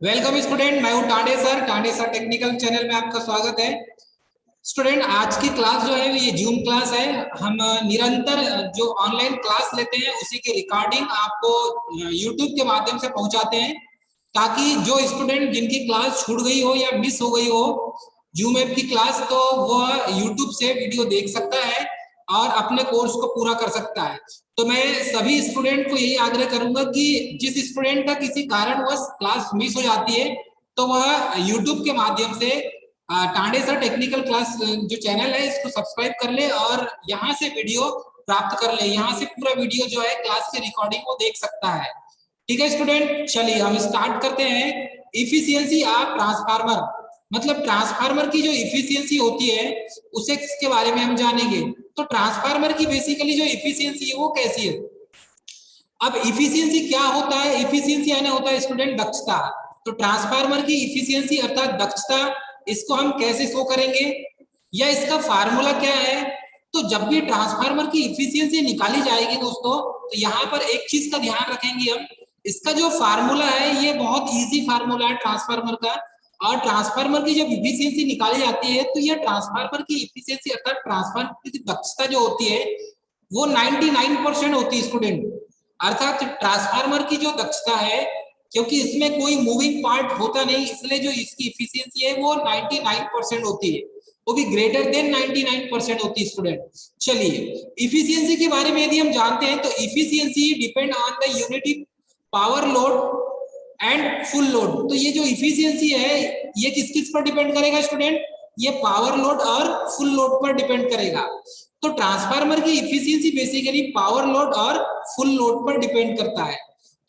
Welcome student, मैं हूं Tande sir technical channel में आपका स्वागत है। स्टूडेंट, आज की क्लास जो है ये जूम क्लास है। हम निरंतर जो ऑनलाइन क्लास लेते हैं उसी की रिकॉर्डिंग आपको यूट्यूब के माध्यम से पहुंचाते हैं, ताकि जो स्टूडेंट जिनकी क्लास छूट गई हो या मिस हो गई हो जूम ऐप की क्लास, तो वह यूट्यूब से वीडियो देख सकता है और अपने कोर्स को पूरा कर सकता है। तो मैं सभी स्टूडेंट को यही आग्रह करूंगा कि जिस स्टूडेंट का किसी कारणवश क्लास मिस हो जाती है तो वह यूट्यूब के माध्यम से टांडे सर टेक्निकल क्लास जो चैनल है इसको सब्सक्राइब कर ले और यहाँ से वीडियो प्राप्त कर ले। यहाँ से पूरा वीडियो जो है क्लास की रिकॉर्डिंग को देख सकता है। ठीक है स्टूडेंट, चलिए हम स्टार्ट करते हैं। इफिशियंसी ऑफ ट्रांसफार्मर, मतलब ट्रांसफार्मर की जो इफिशियंसी होती है उसे के बारे में हम जानेंगे। तो ट्रांसफार्मर की बेसिकली जो इफिशियंसी है वो कैसी है। अब इफिशियंसी क्या होता है? इफिशियंसी यानी होता है स्टूडेंट दक्षता। तो ट्रांसफार्मर की इफिशियंसी अर्थात दक्षता, इसको हम कैसे शो करेंगे या इसका फार्मूला क्या है? तो जब भी ट्रांसफार्मर की इफिशियंसी निकाली जाएगी दोस्तों, तो यहाँ पर एक चीज का ध्यान रखेंगे हम, इसका जो फार्मूला है ये बहुत इजी फार्मूला है ट्रांसफार्मर का। और ट्रांसफार्मर की जब इफिशियंसी निकाली जाती है तो ये ट्रांसफार्मर की इफिशियंसी अर्थात ट्रांसफार्मर की दक्षता जो होती है वो 99% होती है स्टूडेंट। अर्थात ट्रांसफार्मर की जो दक्षता है, क्योंकि इसमें कोई मूविंग पार्ट होता नहीं, इसलिए जो इसकी इफिशियंसी है वो 99% होती है, वो भी ग्रेटर देन 99% होती है स्टूडेंट। चलिए, इफिशियंसी के बारे में यदि हम जानते हैं तो efficiency depend on the unity power load and full load. तो ये जो इफिशियंसी है ये किस किस पर डिपेंड करेगा स्टूडेंट? ये पावर लोड और फुल लोड पर डिपेंड करेगा। तो ट्रांसफार्मर की इफिशियंसी बेसिकली पावर लोड और फुल लोड पर डिपेंड करता है।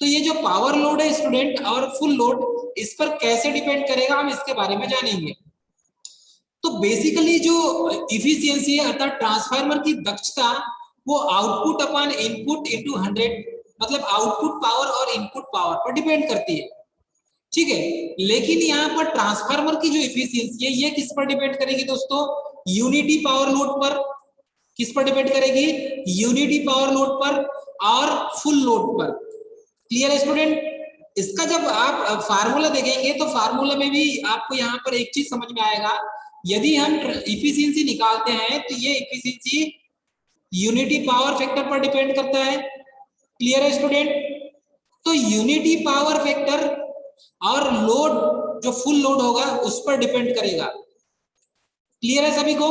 तो ये जो पावर लोड है स्टूडेंट और फुल लोड, इस पर कैसे डिपेंड करेगा हम इसके बारे में जानेंगे। तो बेसिकली जो इफिशियंसी है अर्थात ट्रांसफार्मर की दक्षता, वो आउटपुट अपॉन इनपुट इनटू 100, मतलब आउटपुट पावर और इनपुट पावर पर डिपेंड करती है। ठीक है, लेकिन यहाँ पर ट्रांसफार्मर की जो इफिशियंसी है ये किस पर डिपेंड करेगी दोस्तों? यूनिटी पावर लोड पर। किस पर डिपेंड करेगी? यूनिटी पावर लोड पर और फुल लोड पर। क्लियर है स्टूडेंट? इसका जब आप फार्मूला देखेंगे तो फार्मूला में भी आपको यहाँ पर एक चीज समझ में आएगा। यदि हम इफिशियंसी निकालते हैं तो ये इफिशियंसी यूनिटी पावर फैक्टर पर डिपेंड करता है। क्लियर है स्टूडेंट? तो यूनिटी पावर फैक्टर और लोड जो फुल लोड होगा उस पर डिपेंड करेगा। क्लियर है सभी को?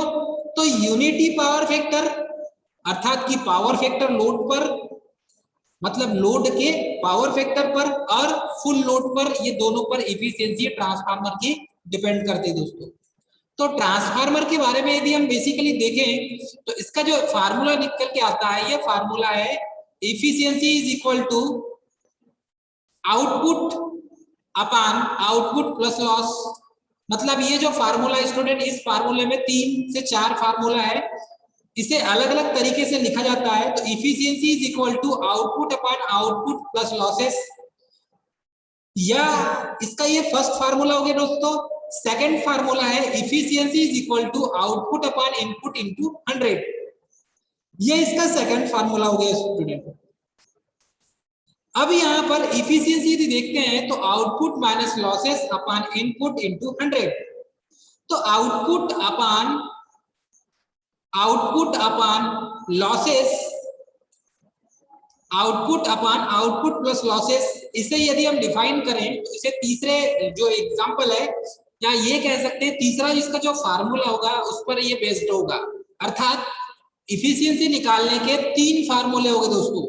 तो यूनिटी पावर फैक्टर अर्थात की पावर फैक्टर लोड पर, मतलब लोड के पावर फैक्टर पर, और फुल लोड पर, ये दोनों पर इफिशियंसी ट्रांसफार्मर की डिपेंड करती है दोस्तों। तो ट्रांसफार्मर के बारे में यदि हम बेसिकली देखें तो इसका जो फार्मूला निकल के आता है, ये फार्मूला है efficiency is equal to output upon output plus loss. मतलब ये जो फार्मूला स्टूडेंट, इस फार्मूले में 3 से 4 फार्मूला है, इसे अलग अलग तरीके से लिखा जाता है। तो efficiency is equal to output upon output plus losses, या इसका ये फर्स्ट फार्मूला हो गया दोस्तों। सेकंड फार्मूला है efficiency is equal to output upon input into 100, ये इसका सेकंड फार्मूला हो गया स्टूडेंट। अब यहाँ पर इफिशियंसी यदि देखते हैं तो output minus losses upon input into 100। तो output upon losses, output upon output plus losses, इसे यदि हम डिफाइन करें तो इसे तीसरे जो एग्जांपल है, या ये कह सकते हैं तीसरा इसका जो फार्मूला होगा उस पर ये बेस्ड होगा। अर्थात इफिशियंसी निकालने के 3 फार्मूले हो गए दोस्तों।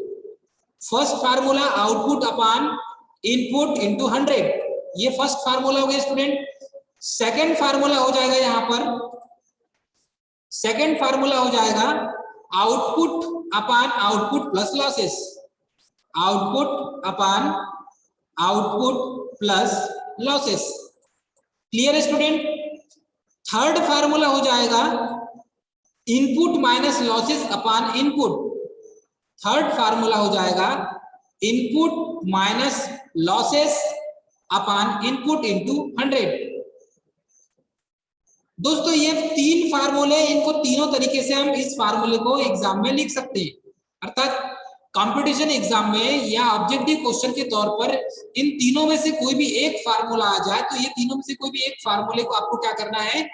First formula output upon input into 100, ये फर्स्ट फार्मूला हो गया स्टूडेंट। सेकंड फार्मूला हो जाएगा, यहाँ पर सेकंड फार्मूला हो जाएगा output upon output plus losses, output upon output plus losses. Clear है स्टूडेंट? थर्ड फार्मूला हो जाएगा input minus losses upon input. Third formula हो जाएगा input minus losses upon input into 100। दोस्तों ये 3 फार्मूले, इनको तीनों तरीके से हम इस फार्मूले को एग्जाम में लिख सकते हैं। अर्थात कंपटीशन एग्जाम में या ऑब्जेक्टिव क्वेश्चन के तौर पर इन तीनों में से कोई भी एक फार्मूला आ जाए तो ये तीनों में से कोई भी एक फार्मूले को आपको क्या करना है,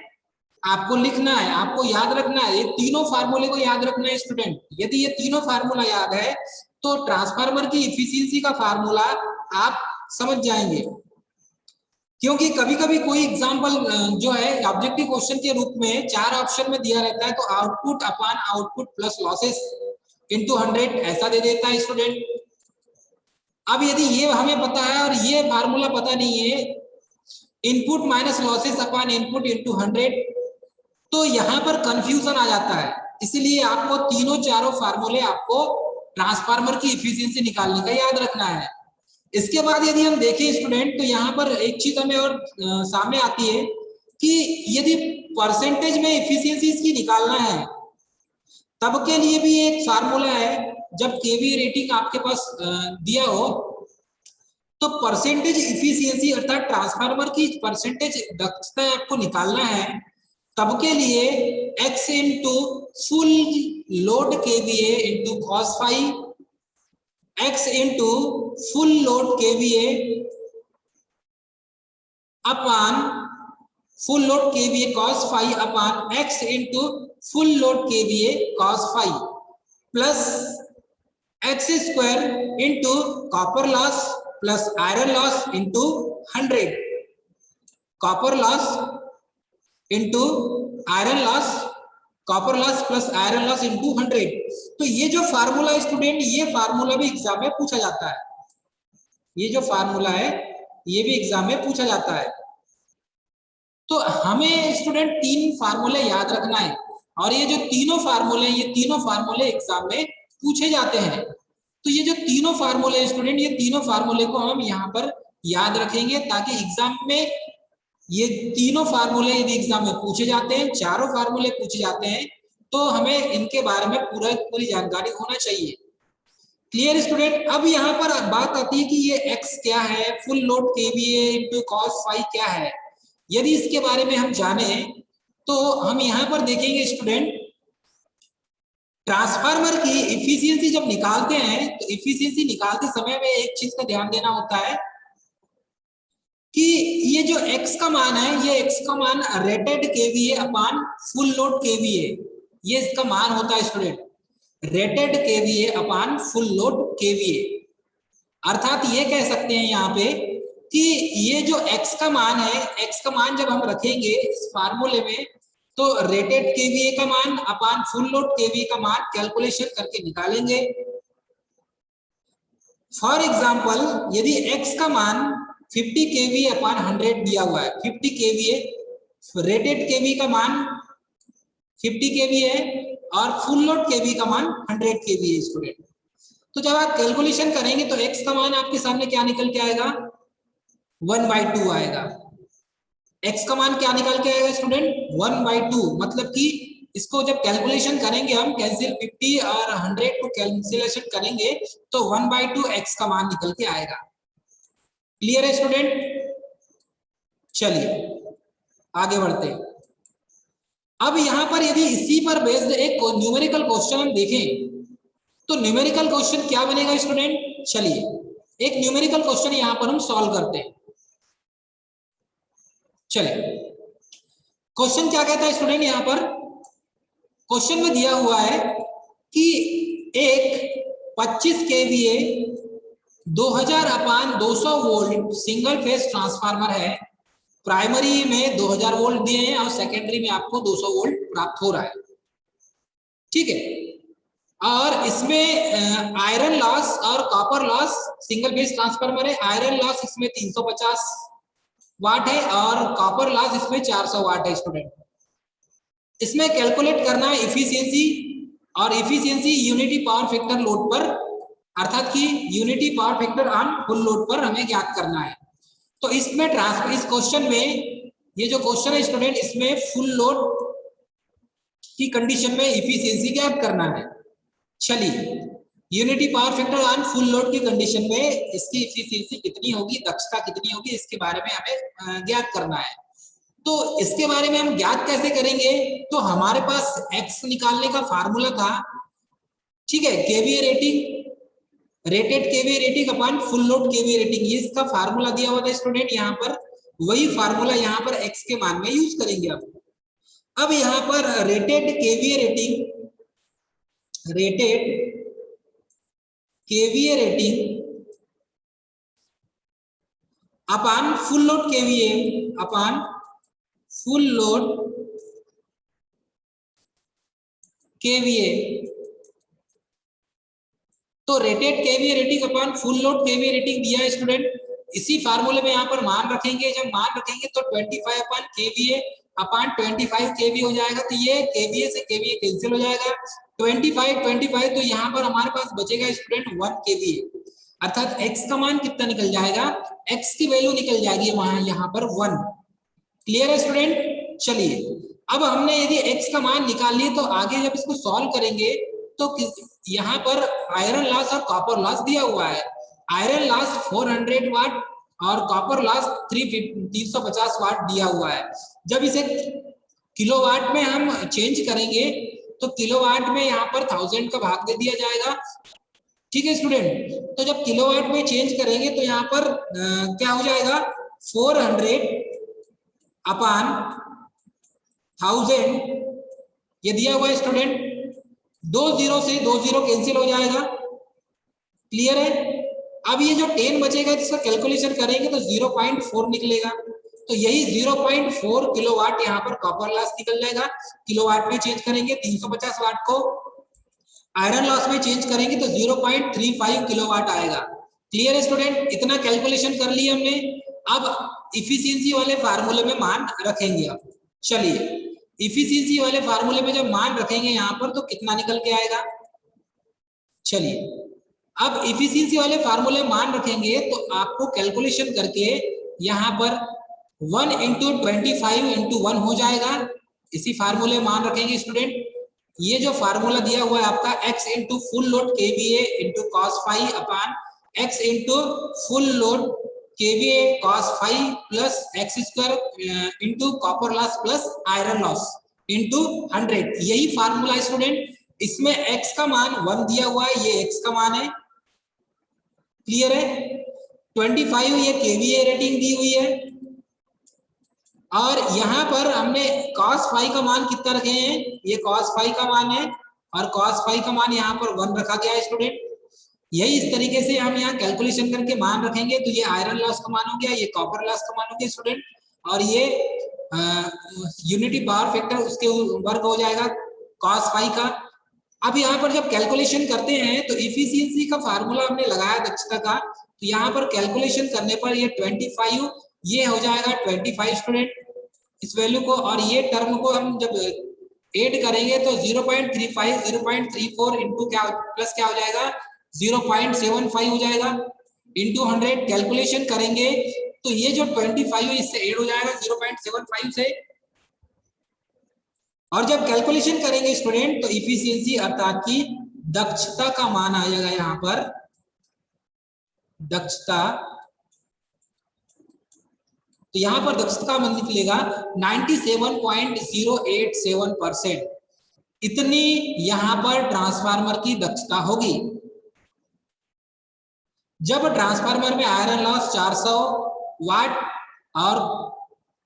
आपको लिखना है, आपको याद रखना है। ये तीनों फार्मूले को याद रखना है स्टूडेंट। यदि ये तीनों फार्मूला याद है तो ट्रांसफार्मर की इफिशियंसी का फार्मूला आप समझ जाएंगे। क्योंकि कभी कभी कोई एग्जाम्पल जो है ऑब्जेक्टिव क्वेश्चन के रूप में 4 ऑप्शन में दिया रहता है, तो output upon output plus losses into 100 ऐसा दे देता है स्टूडेंट। अब यदि ये हमें पता है और ये फार्मूला पता नहीं है, input minus losses upon input into 100, तो यहाँ पर कंफ्यूजन आ जाता है। इसीलिए आपको तीनों चारों फार्मूले आपको ट्रांसफार्मर की इफिशियंसी निकालने का याद रखना है। इसके बाद यदि हम देखें स्टूडेंट, तो यहाँ पर एक चीज हमें और सामने आती है कि यदि परसेंटेज में इफिशियंसी इसकी निकालना है तब के लिए भी एक फार्मूला है। जब केवीए रेटिंग आपके पास दिया हो तो परसेंटेज इफिशियंसी अर्थात ट्रांसफार्मर की परसेंटेज दक्षता आपको निकालना है, तब के लिए x into full load KVA into cos phi, x into full load KVA upon full load KVA cos phi upon x into full load KVA cos phi plus x square into copper loss plus iron loss into 100, copper loss into iron loss, copper loss plus iron loss into 100। तो ये जो formula है student, ये formula भी exam में पूछा जाता है। ये जो फार्मूला है ये भी एग्जाम में पूछा जाता है। तो हमें स्टूडेंट 3 फार्मूले याद रखना है और ये जो तीनों फार्मूले, ये तीनों फार्मूले एग्जाम में पूछे जाते हैं। तो ये जो तीनों फार्मूले स्टूडेंट, ये तीनों फार्मूले को हम यहाँ पर याद रखेंगे ताकि एग्जाम में ये तीनों फार्मूले यदि एग्जाम में पूछे जाते हैं, चारों फार्मूले पूछे जाते हैं, तो हमें इनके बारे में पूरी जानकारी होना चाहिए। Clear student. अब यहाँ पर बात आती है कि ये x क्या है, full load KVA into cos phi क्या है। यदि इसके बारे में हम जाने तो हम यहाँ पर देखेंगे स्टूडेंट, ट्रांसफार्मर की इफिशियंसी जब निकालते हैं तो इफिशियंसी निकालते समय में एक चीज का ध्यान देना होता है कि ये जो x का मान है, ये x का मान rated KVA upon full load KVA, ये इसका मान होता है student, rated KVA upon full load KVA. अर्थात ये कह सकते हैं यहाँ पे कि ये जो x का मान है, x का मान जब हम रखेंगे इस फार्मूले में तो रेटेड केवीए का मान अपॉन फुल लोड केवीए का मान कैलकुलेशन करके निकालेंगे। फॉर एग्जांपल यदि x का मान 50 केवीए अपॉन 100 दिया हुआ है, 50 केवीए, रेटेड केवी का मान 50 केवी है और फुल लोड केवी का मान 100 केवी है स्टूडेंट। तो जब आप कैलकुलेशन करेंगे तो x का मान आपके सामने क्या निकल के आएगा, 1/2 आएगा। x का मान क्या निकल के आएगा स्टूडेंट, 1/2। मतलब कि इसको जब कैलकुलेशन करेंगे हम, कैंसिल 50 और 100 को कैंसिलेशन करेंगे तो 1/2 x का मान निकल के आएगा। क्लियर है स्टूडेंट। चलिए आगे बढ़ते हैं। अब यहां पर यदि इसी पर बेस्ड एक न्यूमेरिकल क्वेश्चन हम देखें तो न्यूमेरिकल क्वेश्चन क्या बनेगा स्टूडेंट, चलिए एक न्यूमेरिकल क्वेश्चन यहां पर हम सॉल्व करते हैं। चलिए क्वेश्चन क्या कहता है स्टूडेंट, यहां पर क्वेश्चन में दिया हुआ है कि एक 25 KVA 2000/200 volt single phase transformer है। प्राइमरी में 2000 वोल्ट दिए हैं और सेकेंडरी में आपको 200 वोल्ट प्राप्त हो रहा है, ठीक है। और इसमें आयरन लॉस और copper loss, single phase transformer है, आयरन लॉस इसमें 350 वाट है और कॉपर लॉस इसमें 400 वाट है स्टूडेंट। इसमें कैलकुलेट करना है इफिशियंसी, और efficiency unity power factor load पर, अर्थात कि unity power factor on full load पर हमें ज्ञात करना है। तो इसमें इस क्वेश्चन में, ये जो क्वेश्चन है स्टूडेंट, इसमें फुल लोड की कंडीशन में इफिशियंसी ज्ञात करना है। चलिए unity power factor on full load की कंडीशन में इसकी इफिशियंसी कितनी होगी, दक्षता कितनी होगी, इसके बारे में हमें ज्ञात करना है। तो इसके बारे में हम ज्ञात कैसे करेंगे, तो हमारे पास x निकालने का फार्मूला था, ठीक है, KVA rating rated KVA rating upon full load KVA rating, ये इसका फार्मूला दिया हुआ था स्टूडेंट यहाँ पर, वही फार्मूला यहाँ पर x के मान में यूज करेंगे अब यहाँ पर rated KVA rating upon full load KVA, तो rated KVA rating upon full load KVA rating दिया है स्टूडेंट। इसी फार्मूले में यहाँ पर मान रखेंगे, जब मान रखेंगे तो 25 अपॉन केवीए अपॉन 25 केवीए हो जाएगा, तो ये केवीए से केवीए कैंसिल हो जाएगा, 25 तो यहाँ पर हमारे पास बचेगा स्टूडेंट 1 केवीए, अर्थात x का मान कितना निकल जाएगा, x की वैल्यू निकल जाएगी वहां यहाँ पर 1। क्लियर है स्टूडेंट? चलिए अब हमने यदि x का मान निकाल लिए तो आगे जब इसको सॉल्व करेंगे तो यहाँ पर आयरन लॉस और कॉपर लॉस दिया हुआ है, आयरन लॉस 400 वाट और कॉपर लॉस 350 वाट दिया हुआ है। जब इसे किलोवाट में हम चेंज करेंगे तो किलोवाट में यहाँ पर 1000 का भाग दे दिया जाएगा, ठीक है स्टूडेंट। तो जब किलोवाट में चेंज करेंगे तो यहाँ पर क्या हो जाएगा, 400 अपॉन 1000 ये दिया हुआ है स्टूडेंट, 2 0 से 2 0 कैंसिल हो जाएगा। क्लियर है? अब ये जो 10 बचेगा जिसका कैलकुलेशन करेंगे तो 0.4 निकलेगा, तो यही 0.4 किलोवाट यहाँ पर कॉपर लॉस निकल जाएगा। किलोवाट में चेंज करेंगे 350 वाट को, आयरन लॉस में चेंज करेंगे तो 0.35 किलोवाट आएगा। क्लियर है स्टूडेंट? इतना कैलकुलेशन कर लिया हमने। अब इफिशियंसी वाले फार्मूले में मान रखेंगे। अब चलिए इफिशियंसी वाले फार्मूले में जब मान रखेंगे यहाँ पर तो कितना निकल के आएगा, चलिए अब इफिशियंसी वाले फार्मूले मान रखेंगे तो आपको कैलकुलेशन करके यहाँ पर 1 × 25 × 1 हो जाएगा। इसी फार्मूले मान रखेंगे स्टूडेंट, ये जो फार्मूला दिया हुआ है आपका x × full load KVA × cos phi upon x × full load KVA cos phi plus x² × copper loss plus iron loss × 100, यही फार्मूला है स्टूडेंट। इसमें x का मान 1 दिया हुआ है, ये x का मान है। क्लियर है? 25 ये केवीए रेटिंग दी हुई है और यहाँ पर हमने cos फाई का मान कितना रखे हैं, ये cos फाई का मान है और cos फाई का मान यहाँ पर 1 रखा गया है स्टूडेंट। यही इस तरीके से हम यहाँ कैलकुलेशन करके मान रखेंगे तो ये आयरन लॉस का मान हो गया, ये कॉपर लॉस का मान हो गया स्टूडेंट, और ये यूनिटी पावर फैक्टर उसके वर्ग हो जाएगा cos फाई का। अब यहाँ पर जब कैलकुलेशन करते हैं तो इफिशियंसी का फार्मूला हमने लगाया दक्षता का, तो यहाँ पर कैलकुलेशन करने पर ये 25 ये हो जाएगा 25 स्टूडेंट इस वैल्यू को, और ये टर्म को हम जब ऐड करेंगे तो 0.35 0.34 इंटू क्या प्लस क्या हो जाएगा 0.75 हो जाएगा इंटू 100। कैलकुलेशन करेंगे तो ये जो 25 है इससे ऐड हो जाएगा 0.75 से, और जब कैलकुलेशन करेंगे स्टूडेंट तो इफिशियंसी अर्थात की दक्षता का मान आ जाएगा यहाँ पर दक्षता, तो यहाँ पर दक्षता का मान निकलेगा 97.087%। इतनी यहाँ पर ट्रांसफार्मर की दक्षता होगी। जब ट्रांसफार्मर में आयरन लॉस 400 वाट और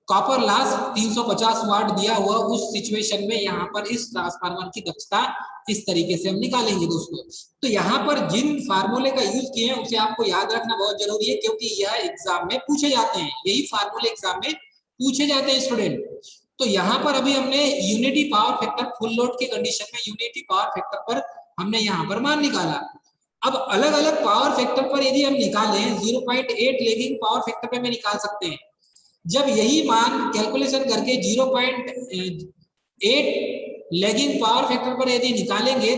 कॉपर लॉस 350 वाट दिया हुआ उस सिचुएशन में यहाँ पर इस ट्रांसफार्मर की दक्षता इस तरीके से हम निकालेंगे दोस्तों। तो यहाँ पर जिन फार्मूले का यूज किए हैं उसे आपको याद रखना बहुत जरूरी है, क्योंकि यह एग्जाम में पूछे जाते हैं, यही फार्मूले एग्जाम में पूछे जाते हैं स्टूडेंट। तो यहाँ पर अभी हमने unity power factor full load की कंडीशन में यूनिटी पावर फैक्टर पर हमने यहाँ पर मान निकाला। अब अलग अलग पावर फैक्टर पर यदि हम निकालें 0.8 लेगिंग पावर फैक्टर पे में निकाल सकते हैं। जब यही मान कैलकुलेशन करके 0.8 लेगिंग पावर फैक्टर पर यदि निकालेंगे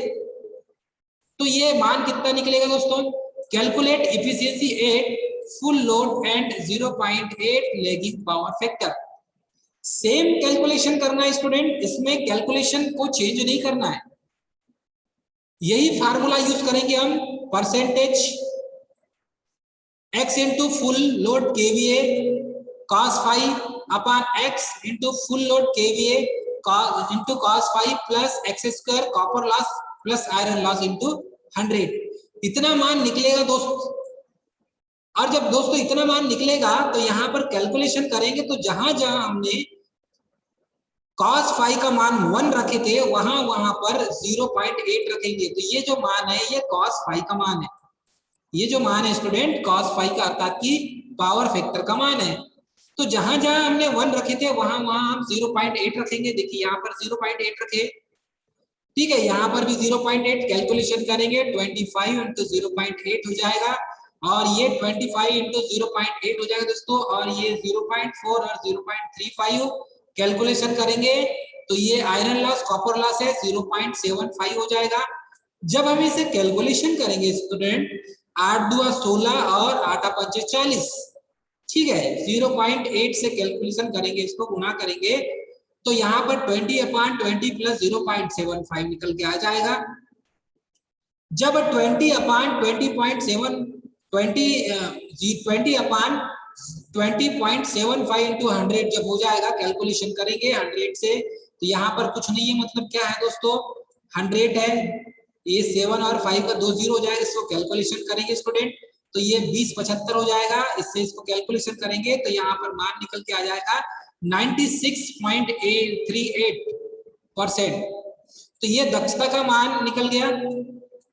तो ये मान कितना निकलेगा दोस्तों, calculate efficiency at full load and 0.8 lagging power factor. Same calculation करना है स्टूडेंट, इसमें कैलकुलेशन को चेंज नहीं करना है, यही फार्मूला यूज करेंगे हम, percentage x into full load KVA cos phi upon x into full load KVA into cos phi plus x² copper loss plus iron loss into 100। इतना मान निकलेगा दोस्त। और जब दोस्तों इतना मान निकलेगा तो यहाँ पर कैलकुलेशन करेंगे तो जहां जहां हमने cos फाई का मान 1 रखे थे वहां वहां पर 0.8 रखेंगे। तो ये जो मान है ये cos फाई का मान है। ये जो मान है स्टूडेंट cos फाई का अर्थात कि पावर फैक्टर का मान है। तो जहां जहां हमने 1 रखे थे वहां वहां हम 0.8 रखेंगे। देखिए यहाँ पर 0.8 रखे, ठीक है, यहाँ पर भी 0.8 कैलकुलेशन करेंगे 25 इंटू 0.8 हो जाएगा और ये 25 इंटू 0.8 हो जाएगा दोस्तों। और ये 0.4 और 0.35 कैलकुलेशन करेंगे तो ये आयरन लॉस कॉपर लॉस है 0.75 हो जाएगा। जब हम इसे कैलकुलेशन करेंगे स्टूडेंट 8 दूआ 16 और 8 पंचे 40, ठीक है, 0.8 से कैलकुलेशन करेंगे, इसको गुणा करेंगे तो यहाँ पर 20/20 प्लस 0.75 निकल के आ जाएगा। जब 20/20.75 इंटू 100 जब हो जाएगा कैलकुलेशन करेंगे 100 से, तो यहाँ पर कुछ नहीं है, मतलब क्या है दोस्तों 100 है, ये 7 और 5 का 2 0 हो जाएगा। इसको कैलकुलेशन करेंगे स्टूडेंट तो ये 20/75 हो जाएगा। इससे इसको कैलकुलेशन करेंगे तो यहाँ पर मान निकल के आ जाएगा 96.38%। तो ये दक्षता का मान निकल गया।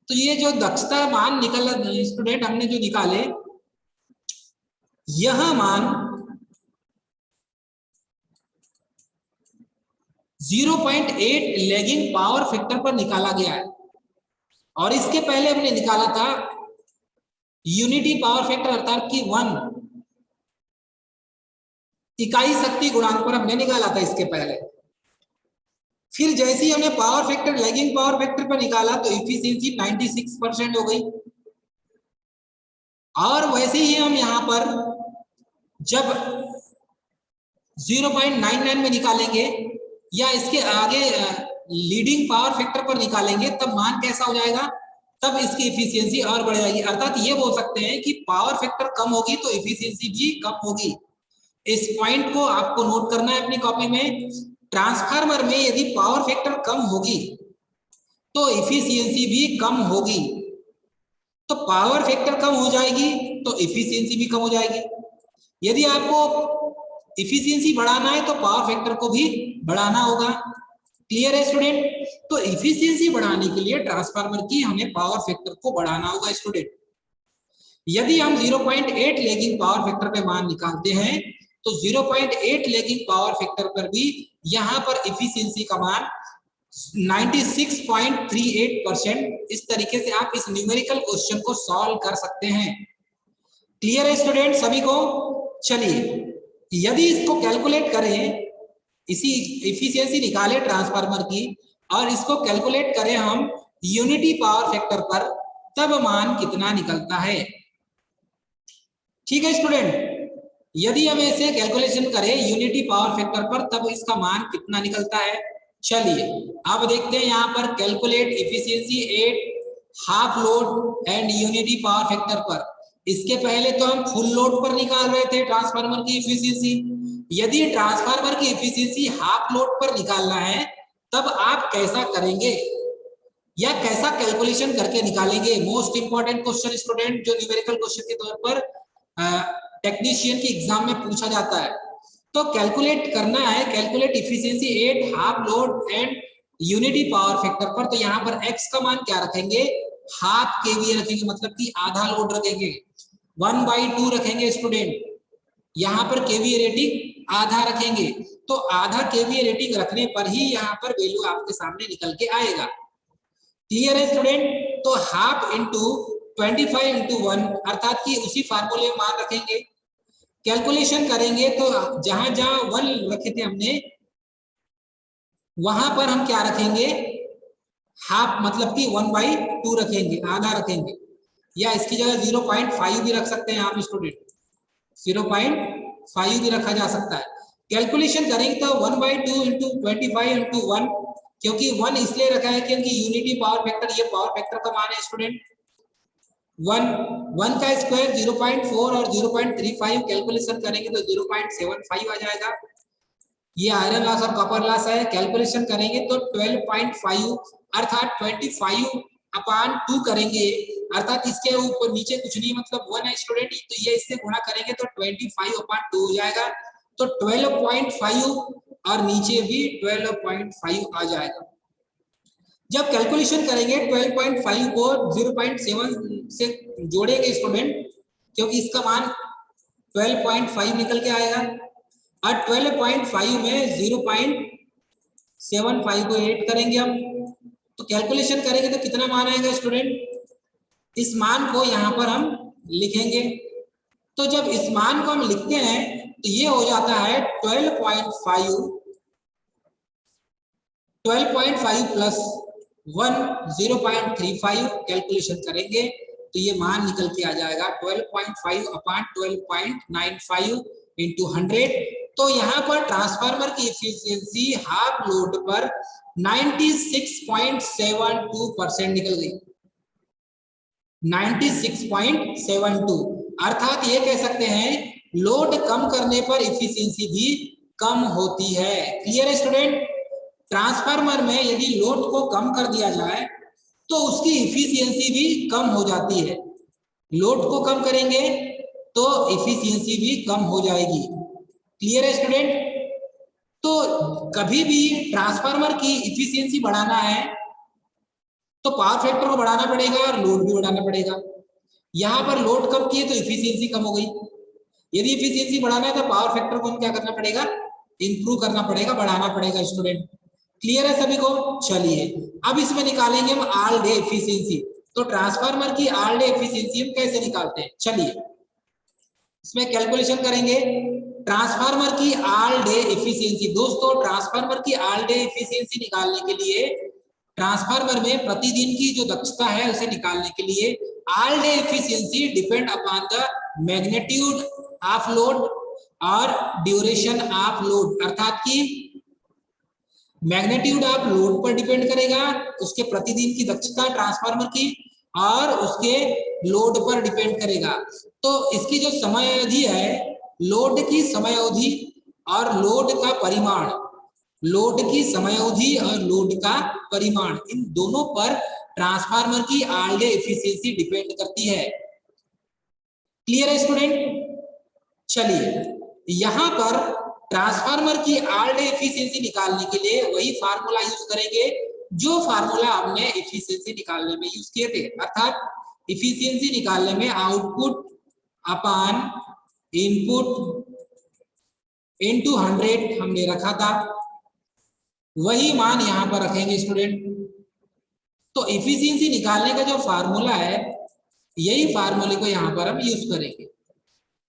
तो ये जो दक्षता मान निकल स्टूडेंट हमने जो निकाले, यह मान 0.8 लैगिंग पावर फैक्टर पर निकाला गया है। और इसके पहले हमने निकाला था यूनिटी पावर फैक्टर अर्थात कि 1 इकाई शक्ति गुणांक पर हमने निकाला था इसके पहले। फिर जैसे ही हमने power factor lagging power factor पर निकाला तो इफिशियंसी 96% हो गई। और वैसे ही हम यहां पर जब 0.99 में निकालेंगे या इसके आगे लीडिंग पावर फैक्टर पर निकालेंगे तब मान कैसा हो जाएगा, तब इसकी इफिशियंसी और बढ़ जाएगी। अर्थात ये बोल सकते हैं कि पावर फैक्टर कम होगी तो इफिशियंसी भी कम होगी। इस पॉइंट को आपको नोट करना है अपनी कॉपी में। ट्रांसफार्मर में यदि पावर फैक्टर कम होगी तो इफिशियंसी भी कम होगी। तो पावर फैक्टर कम हो जाएगी तो इफिशियंसी भी कम हो जाएगी। यदि आपको इफिशियंसी बढ़ाना है तो पावर फैक्टर को भी बढ़ाना होगा। क्लियर है स्टूडेंट? तो इफिशियंसी बढ़ाने के लिए ट्रांसफार्मर की हमें पावर फैक्टर को बढ़ाना होगा स्टूडेंट। यदि हम 0.8 लैगिंग पावर फैक्टर पे मान निकालते हैं तो 0.8 लैगिंग पावर फैक्टर पर भी यहां पर इफिशियंसी का मान 96.38%। इस तरीके से आप इस न्यूमेरिकल क्वेश्चन को सॉल्व कर सकते हैं। क्लियर है स्टूडेंट सभी को? चलिए यदि इसको कैलकुलेट करें, इसी इफिशियंसी निकाले ट्रांसफार्मर की और इसको कैलकुलेट करें हम यूनिटी पावर फैक्टर पर, तब मान कितना निकलता है। ठीक है स्टूडेंट, यदि हम ऐसे कैलकुलेशन करें यूनिटी पावर फैक्टर पर तब इसका मान कितना निकलता है। चलिए अब देखते हैं यहाँ पर calculate efficiency at half load and unity power factor पर। इसके पहले तो हम फुल लोड पर निकाल रहे थे ट्रांसफार्मर की इफिशियंसी। यदि ट्रांसफार्मर की इफिशियंसी हाफ लोड पर निकालना है तब आप कैसा करेंगे या कैसा कैलकुलेशन करके निकालेंगे। मोस्ट इंपॉर्टेंट क्वेश्चन स्टूडेंट, जो न्यूमेरिकल क्वेश्चन के तौर पर टेक्नीशियन के एग्जाम में पूछा जाता है। तो कैलकुलेट करना है, calculate efficiency at half load and unity power factor पर। तो यहाँ पर x का मान क्या रखेंगे, हाफ केवीए रखेंगे, मतलब कि आधा लोड रखेंगे। 1/2 रखेंगे स्टूडेंट, यहाँ पर केवीए रेटिंग आधा रखेंगे। तो आधा केवीए रेटिंग रखने पर ही यहाँ पर वैल्यू आपके सामने निकल के आएगा। क्लियर है स्टूडेंट? तो हाफ इंटू 25 इंटू 1 अर्थात कि उसी फार्मूले में मान रखेंगे। कैलकुलेशन करेंगे तो जहां जहां 1 रखे थे हमने वहां पर हम क्या रखेंगे, हाफ, मतलब कि 1/2 रखेंगे, आधा रखेंगे। या इसकी जगह 0.5 भी रख सकते हैं आप स्टूडेंट, 0.5 भी रखा जा सकता है। कैलकुलेशन करेंगे तो 1/2 इंटू 25 इंटू 1, क्योंकि 1 इसलिए रखा है क्योंकि यूनिटी पावर फैक्टर, ये पावर फैक्टर का मान है स्टूडेंट। 1 का स्क्वायर 0.4 और 0.35 कैलकुलेशन करेंगे तो 0.75 आ जाएगा। ये आयरन लॉस और कॉपर लॉस है। कैलकुलेशन करेंगे तो 12.5 अर्थात 25/2 करेंगे अर्थात इसके ऊपर नीचे कुछ नहीं, मतलब 1 है स्टूडेंट, तो ये इससे गुणा करेंगे तो 25/2 हो जाएगा, तो 12.5 और नीचे भी 12.5 आ जाएगा। जब कैलकुलेशन करेंगे 12.5 को 0.7 से जोड़ेंगे स्टूडेंट, क्योंकि इसका मान 12.5 निकल के आएगा, और 12.5 में 0.75 को ऐड करेंगे हम, तो कैलकुलेशन करेंगे तो कितना मान आएगा स्टूडेंट, इस मान को यहाँ पर हम लिखेंगे। तो जब इस मान को हम लिखते हैं तो ये हो जाता है 12.5 प्लस 1 0.35, कैलकुलेशन करेंगे तो ये मान निकल के आ जाएगा 12.5 अपॉन 12.95 इंटू 100। तो यहाँ पर ट्रांसफार्मर की एफिशिएंसी हाफ लोड पर 96.72% निकल गई, 96.72। अर्थात ये कह सकते हैं लोड कम करने पर एफिशिएंसी भी कम होती है। क्लियर है स्टूडेंट? ट्रांसफार्मर में यदि लोड को कम कर दिया जाए तो उसकी एफिशिएंसी भी कम हो जाती है, लोड को कम करेंगे तो एफिशिएंसी भी कम हो जाएगी। क्लियर है स्टूडेंट? तो कभी भी ट्रांसफार्मर की एफिशिएंसी बढ़ाना है तो पावर फैक्टर को बढ़ाना पड़ेगा और लोड भी बढ़ाना पड़ेगा। यहाँ पर लोड कम किए तो एफिशिएंसी कम हो गई, यदि एफिशिएंसी बढ़ाना है तो पावर फैक्टर को क्या करना पड़ेगा, इंप्रूव करना पड़ेगा, बढ़ाना पड़ेगा स्टूडेंट। क्लियर है सभी को? चलिए अब इसमें निकालेंगे हम ऑल डे एफिशिएंसी। तो ट्रांसफार्मर की ऑल डे एफिशिएंसी हम कैसे निकालते हैं, चलिए इसमें कैलकुलेशन करेंगे। ट्रांसफार्मर की ऑल डे एफिशिएंसी, दोस्तों ट्रांसफार्मर की ऑल डे एफिशिएंसी निकालने के लिए, ट्रांसफार्मर में प्रतिदिन की जो दक्षता है उसे निकालने के लिए all day efficiency depend upon the magnitude of load और ड्यूरेशन ऑफ लोड, अर्थात कि मैग्नीट्यूड ऑफ लोड पर डिपेंड करेगा, उसके प्रतिदिन की दक्षता ट्रांसफार्मर की, और उसके लोड पर डिपेंड करेगा। तो इसकी जो समय अवधि है, लोड की समय अवधि और लोड का परिमाण, लोड की समय अवधि और लोड का परिमाण, इन दोनों पर ट्रांसफार्मर की ऑल डे एफिशिएंसी डिपेंड करती है। क्लियर है स्टूडेंट? चलिए यहाँ पर ट्रांसफार्मर की ऑल डे एफिशिएंसी निकालने के लिए वही फार्मूला यूज करेंगे जो फार्मूला हमने एफिशिएंसी निकालने में यूज किए थे, अर्थात एफिशिएंसी निकालने में आउटपुट अपॉन इनपुट इनटू 100 हमने रखा था, वही मान यहाँ पर रखेंगे स्टूडेंट। तो एफिशिएंसी निकालने का जो फार्मूला है, यही फार्मूले को यहाँ पर हम यूज करेंगे।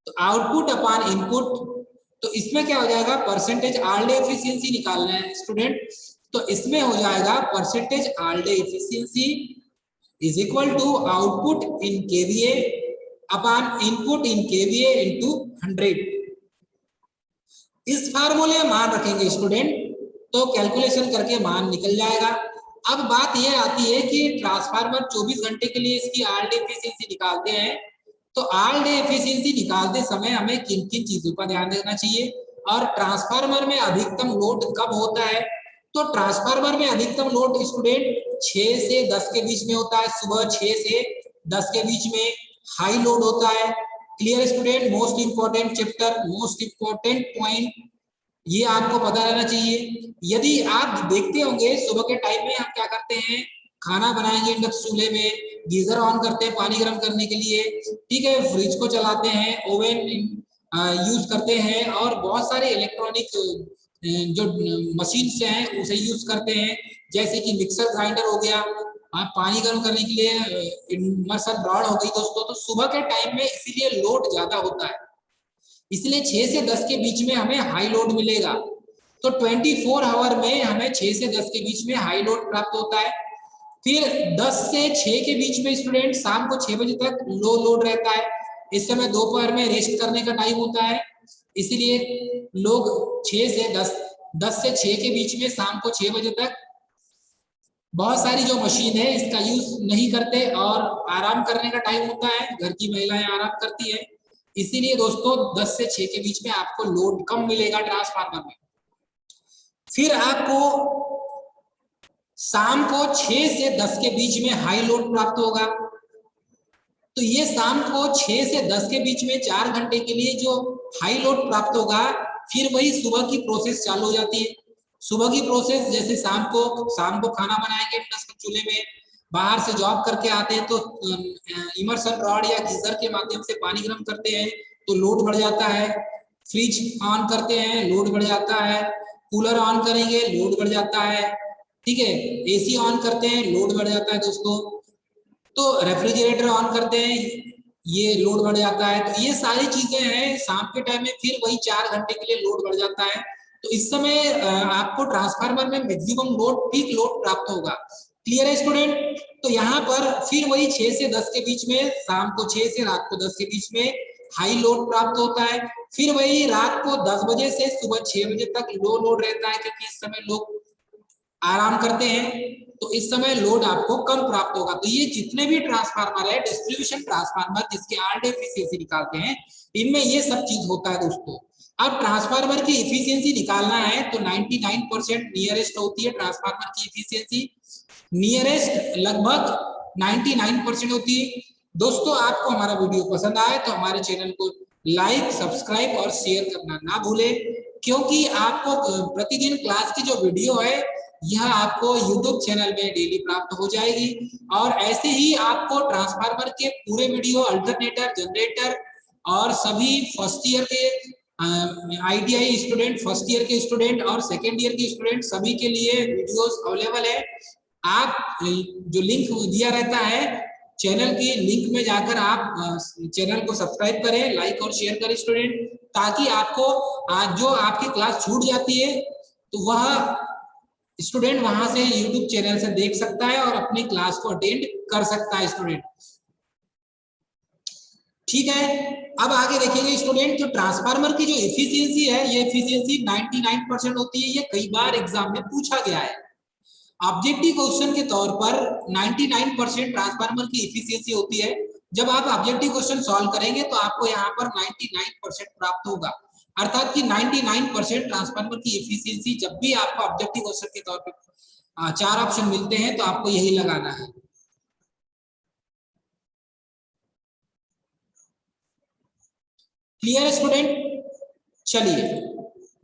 तो आउटपुट अपॉन इनपुट, तो इसमें क्या हो जाएगा, परसेंटेज ऑल डे एफिशिएंसी निकालना है स्टूडेंट, तो इसमें हो जाएगा percentage all day efficiency is equal to output in KVA upon input in KVA into 100। इस फार्मूले में मान रखेंगे स्टूडेंट, तो कैलकुलेशन करके मान निकल जाएगा। अब बात यह आती है कि ट्रांसफार्मर 24 घंटे के लिए इसकी ऑल डे एफिशिएंसी निकालते हैं, तो ऑल डे एफिशिएंसी निकालते समय हमें किन किन चीजों का ध्यान देना चाहिए, और ट्रांसफार्मर में अधिकतम लोड कब होता है। तो ट्रांसफार्मर में अधिकतम लोड स्टूडेंट 6 से 10 के बीच में होता है, सुबह 6 से 10 के बीच में हाई लोड होता है। Clear student? Most important chapter, most important point, ये आपको पता रहना चाहिए। यदि आप देखते होंगे सुबह के टाइम में हम क्या करते हैं, खाना बनाएंगे इंडक्शन चूल्हे में, गीजर ऑन करते हैं पानी गर्म करने के लिए, ठीक है, फ्रिज को चलाते हैं, ओवन यूज करते हैं, और बहुत सारे इलेक्ट्रॉनिक जो मशीन से हैं उसे यूज करते हैं, जैसे कि मिक्सर ग्राइंडर हो गया, पानी गर्म करने के लिए इमर्सन रॉड हो गई दोस्तों। तो सुबह के टाइम में इसीलिए लोड ज्यादा होता है, इसलिए 6 से 10 के बीच में हमें हाई लोड मिलेगा। तो 24 आवर में हमें 6 से 10 के बीच में हाई लोड प्राप्त होता है। फिर 10 से 6 के बीच में स्टूडेंट शाम को 6 बजे तक लो लोड रहता है, इस समय दोपहर में रेस्ट करने का टाइम होता है, इसीलिए लोग 6 से 10 से 6 के बीच में शाम को 6 बजे तक बहुत सारी जो मशीन है इसका यूज नहीं करते, और आराम करने का टाइम होता है, घर की महिलाएं आराम करती है, इसीलिए दोस्तों 10 से 6 के बीच में आपको लोड कम मिलेगा ट्रांसफार्मर में। फिर आपको शाम को 6 से 10 के बीच में हाई लोड प्राप्त होगा, तो ये शाम को 6 से 10 के बीच में 4 घंटे के लिए जो हाई लोड प्राप्त होगा, फिर वही सुबह की प्रोसेस चालू हो जाती है। सुबह की प्रोसेस जैसे शाम को खाना बनाएंगे प्लस चूल्हे में, बाहर से जॉब करके आते हैं तो इमर्सन रॉड या गीजर के माध्यम से पानी गर्म करते हैं तो लोड बढ़ जाता है। फ्रिज ऑन करते हैं, लोड बढ़ जाता है। कूलर ऑन करेंगे, लोड बढ़ जाता है। ठीक है, एसी ऑन करते हैं, लोड बढ़ जाता है दोस्तों। तो रेफ्रिजरेटर ऑन करते हैं, ये लोड बढ़ जाता है। तो ये सारी चीजें हैं शाम के टाइम में, फिर वही 4 घंटे के लिए लोड बढ़ जाता है। तो इस समय आपको ट्रांसफार्मर में मैक्सिमम लोड, पीक लोड प्राप्त होगा। क्लियर है स्टूडेंट? तो यहाँ पर फिर वही 6 से 10 के बीच में, शाम को 6 से रात को 10 के बीच में हाई लोड प्राप्त होता है। फिर वही रात को 10 बजे से सुबह 6 बजे तक लो लोड रहता है, क्योंकि इस समय लोग आराम करते हैं, तो इस समय लोड आपको कम प्राप्त होगा। तो ये जितने भी ट्रांसफार्मर है, डिस्ट्रीब्यूशन ट्रांसफार्मर जिसके आर एफिशिएंसी निकालते हैं, इनमें ये सब चीज होता है दोस्तों। अब ट्रांसफार्मर की इफिशियंसी निकालना है तो 99% नियरेस्ट होती है ट्रांसफार्मर की इफिशियंसी, नियरेस्ट लगभग 99% होती है। दोस्तों आपको हमारा वीडियो पसंद आए तो हमारे चैनल को लाइक, सब्सक्राइब और शेयर करना ना भूले, क्योंकि आपको प्रतिदिन क्लास की जो वीडियो है यह आपको YouTube चैनल में डेली प्राप्त हो जाएगी। और ऐसे ही आपको ट्रांसफार्मर के पूरे वीडियो, अल्टरनेटर, जनरेटर और सभी फर्स्ट ईयर के ITI स्टूडेंट, फर्स्ट ईयर के स्टूडेंट और सेकेंड ईयर के स्टूडेंट सभी के लिए वीडियोस अवेलेबल है। आप जो लिंक दिया रहता है चैनल की लिंक में जाकर आप चैनल को सब्सक्राइब करें, लाइक और शेयर करें स्टूडेंट, ताकि आपको आज जो आपकी क्लास छूट जाती है तो वह स्टूडेंट वहां से YouTube चैनल से देख सकता है और अपनी क्लास को अटेंड कर सकता है स्टूडेंट। ठीक है, अब आगे देखेंगे स्टूडेंट, जो ट्रांसफार्मर की जो एफिशिएंसी है, ये एफिशिएंसी 99% होती है। ये कई बार एग्जाम में पूछा गया है। ऑब्जेक्टिव क्वेश्चन के तौर पर 99% ट्रांसफार्मर की एफिशिएंसी होती है। जब आप ऑब्जेक्टिव क्वेश्चन सॉल्व करेंगे तो आपको यहाँ पर 99% प्राप्त होगा, अर्थात कि 99% ट्रांसफार्मर की एफिशिएंसी। जब भी आपको ऑब्जेक्टिव क्वेश्चन के तौर पर 4 ऑप्शन मिलते हैं तो आपको यही लगाना है। Clear student? चलिए,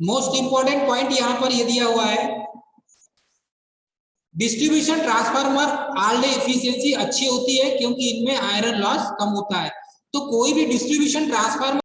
मोस्ट इंपॉर्टेंट पॉइंट यहाँ पर ये दिया हुआ है, डिस्ट्रीब्यूशन ट्रांसफार्मर आरडे एफिशिएंसी अच्छी होती है क्योंकि इनमें आयरन लॉस कम होता है। तो कोई भी डिस्ट्रीब्यूशन ट्रांसफार्मर